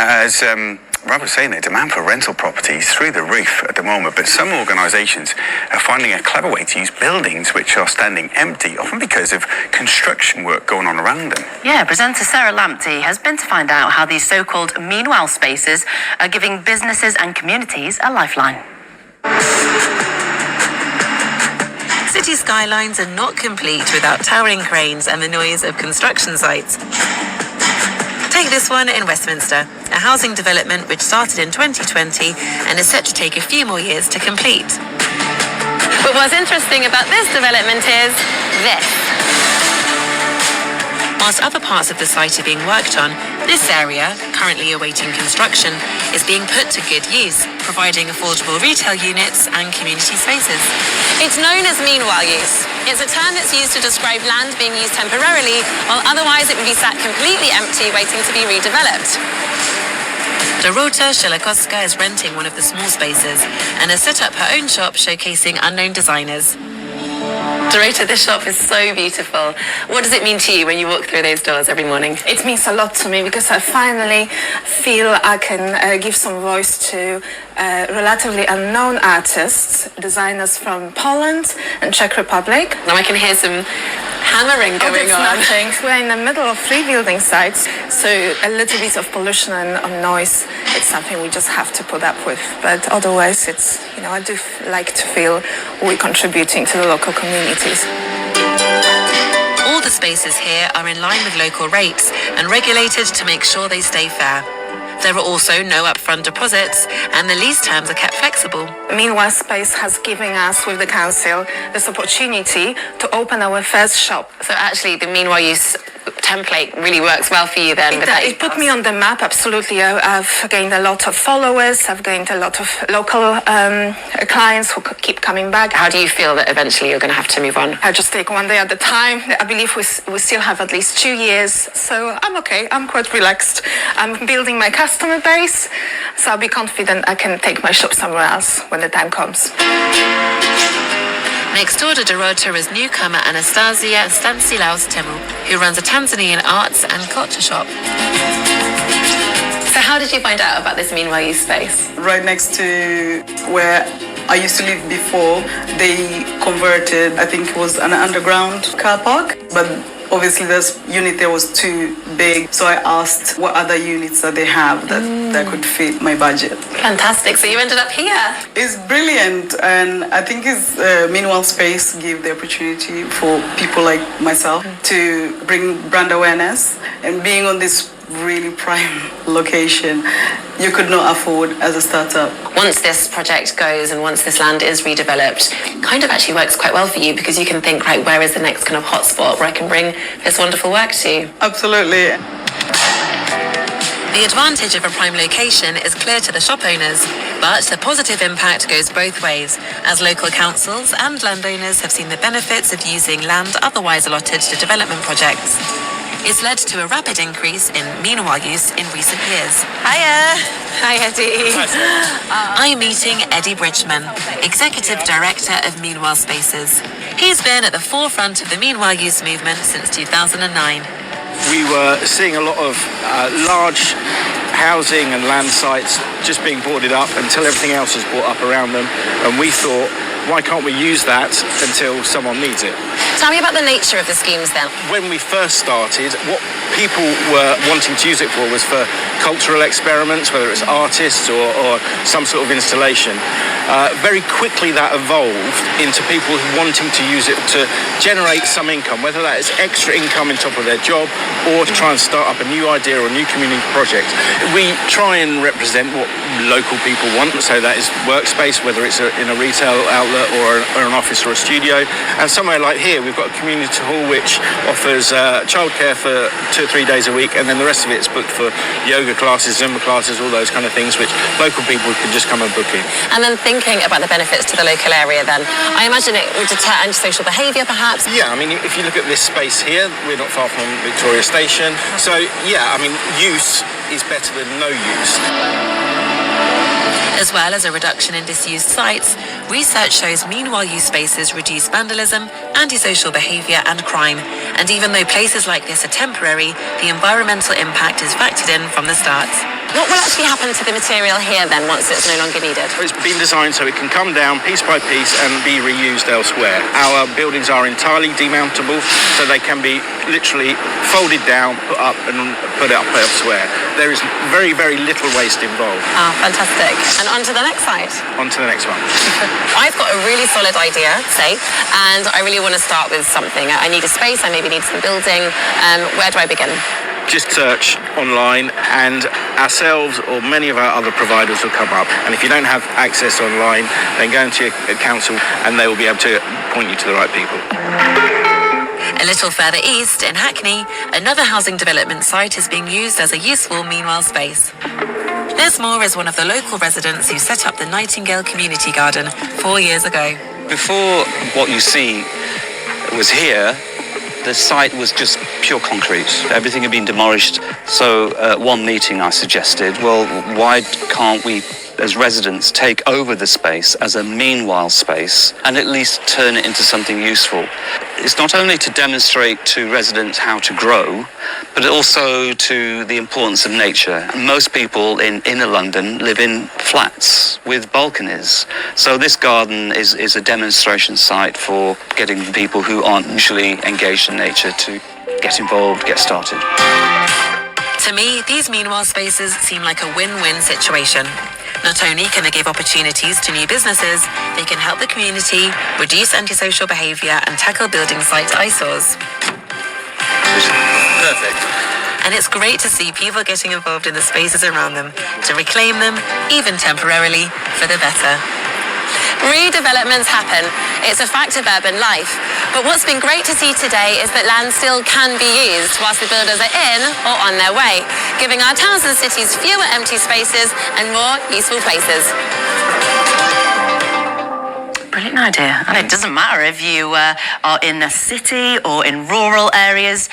As Rob was saying, the demand for rental properties is through the roof at the moment, but some organisations are finding a clever way to use buildings which are standing empty, often because of construction work going on around them. Yeah, presenter Sarah Lamptey has been to find out how these so-called meanwhile spaces are giving businesses and communities a lifeline. City skylines are not complete without towering cranes and the noise of construction sites. Take this one in Westminster, a housing development which started in 2020 and is set to take a few more years to complete. But what's interesting about this development is this. Whilst other parts of the site are being worked on, this area, currently awaiting construction, is being put to good use, providing affordable retail units and community spaces. It's known as meanwhile use. It's a term that's used to describe land being used temporarily, while otherwise it would be sat completely empty waiting to be redeveloped. Dorota Shelakowska is renting one of the small spaces and has set up her own shop showcasing unknown designers. Dorota, this shop is so beautiful. What does it mean to you when you walk through those doors every morning? It means a lot to me because I finally feel I can give some voice to relatively unknown artists, designers from Poland and Czech Republic. Now I can hear some hammering going on. Nothing. We're in the middle of 3 building sites, so a little bit of pollution and noise, it's something we just have to put up with. But otherwise, it's, I do like to feel we're contributing to the local communities. All the spaces here are in line with local rates and regulated to make sure they stay fair. There are also no upfront deposits and the lease terms are kept flexible. Meanwhile Space has given us, with the council, this opportunity to open our first shop. So actually the meanwhile use template really works well for you then? It put me on the map, absolutely. I've gained a lot of followers, I've gained a lot of local clients who keep coming back. How do you feel that eventually you're going to have to move on? I just take one day at a time. I believe we still have at least 2 years, so I'm okay, I'm quite relaxed. I'm building my customer base, so I'll be confident I can take my shop somewhere else when the time comes. Next door to Dorota is newcomer Anastasia Stanislaus Temu, who runs a Tanzanian arts and culture shop. So how did you find out about this meanwhile use space? Right next to where I used to live before, they converted, I think it was an underground car park, but obviously this unit there was too big, so I asked what other units that they have that could fit my budget. Fantastic, so you ended up here. It's brilliant, and I think it's meanwhile space give the opportunity for people like myself to bring brand awareness, and being on this really prime location you could not afford as a startup. Once this project goes and once this land is redeveloped, it kind of actually works quite well for you because you can think, right, where is the next kind of hotspot where I can bring this wonderful work to? Absolutely. The advantage of a prime location is clear to the shop owners, but the positive impact goes both ways, as local councils and landowners have seen the benefits of using land otherwise allotted to development projects. It's led to a rapid increase in meanwhile use in recent years. Hiya! Hi, Eddie. I'm meeting Eddie Bridgman, Executive Director of Meanwhile Spaces. He's been at the forefront of the meanwhile use movement since 2009. We were seeing a lot of large housing and land sites just being boarded up until everything else was brought up around them, and we thought, why can't we use that until someone needs it? Tell me about the nature of the schemes then. When we first started, what people were wanting to use it for was for cultural experiments, whether it's artists or some sort of installation. Very quickly that evolved into people wanting to use it to generate some income, whether that is extra income on top of their job or to try and start up a new idea or a new community project. We try and represent what local people want, so that is workspace, whether it's in a retail outlet or an office or a studio. And somewhere like here, we've got a community hall which offers childcare for 2 or 3 days a week, and then the rest of it is booked for yoga classes, Zumba classes, all those kind of things which local people can just come and book in. And then thinking about the benefits to the local area then, I imagine it would deter antisocial behaviour perhaps? Yeah, I mean, if you look at this space here, we're not far from Victoria Station. So, yeah, I mean, use is better than no use. As well as a reduction in disused sites, research shows meanwhile use spaces reduce vandalism, antisocial behaviour and crime. And even though places like this are temporary, the environmental impact is factored in from the start. What will actually happen to the material here then once it's no longer needed? It's been designed so it can come down piece by piece and be reused elsewhere. Our buildings are entirely demountable, so they can be literally folded down, put up and put up elsewhere. There is very, very little waste involved. Ah, fantastic. And on to the next side. On to the next one. I've got a really solid idea, say, and I really want to start with something. I need a space, I maybe need some building. Where do I begin? Just search online and ourselves or many of our other providers will come up. And if you don't have access online, then go into your council and they will be able to point you to the right people. A little further east, in Hackney, another housing development site is being used as a useful meanwhile space. Les Moore is one of the local residents who set up the Nightingale Community Garden 4 years ago. Before what you see was here, the site was just pure concrete. Everything had been demolished. So at one meeting I suggested, well, why can't we, as residents, take over the space as a meanwhile space and at least turn it into something useful? It's not only to demonstrate to residents how to grow, but also to the importance of nature. Most people in inner London live in flats with balconies. So this garden is a demonstration site for getting people who aren't usually engaged in nature to get involved, get started. To me, these meanwhile spaces seem like a win-win situation. Not only can they give opportunities to new businesses, they can help the community reduce antisocial behaviour and tackle building site eyesores. Perfect. And it's great to see people getting involved in the spaces around them, to reclaim them, even temporarily, for the better. Redevelopments happen. It's a fact of urban life. But what's been great to see today is that land still can be used whilst the builders are in or on their way, giving our towns and cities fewer empty spaces and more useful places. Brilliant idea. And it doesn't matter if you are in a city or in rural areas.